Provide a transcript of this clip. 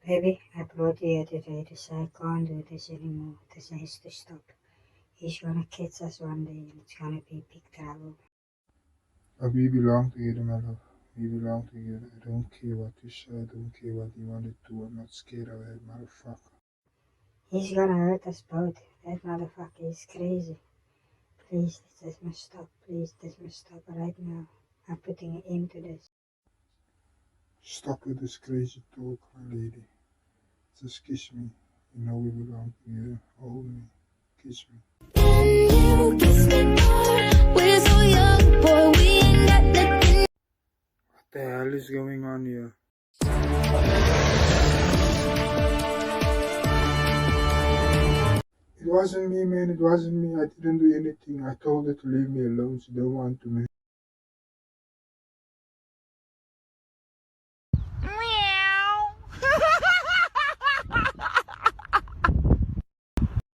Baby, I brought you here today to say I can't do this anymore. This needs to stop. He's gonna kiss us one day and it's gonna be big trouble. But we belong together, my love. We belong together. I don't care what you say. I don't care what you want to do. I'm not scared of that motherfucker. He's gonna hurt us both. That motherfucker is crazy. Please, this must stop. Please, this must stop right now. I'm putting an end to this. Stop with this crazy talk, my lady. Just kiss me. You know we belong together. Hold me. Kiss me. You kiss me more. We're so young, boy, we ain't got nothing. What the hell is going on here? It wasn't me, man. It wasn't me. I didn't do anything. I told her to leave me alone. She don't want to, man.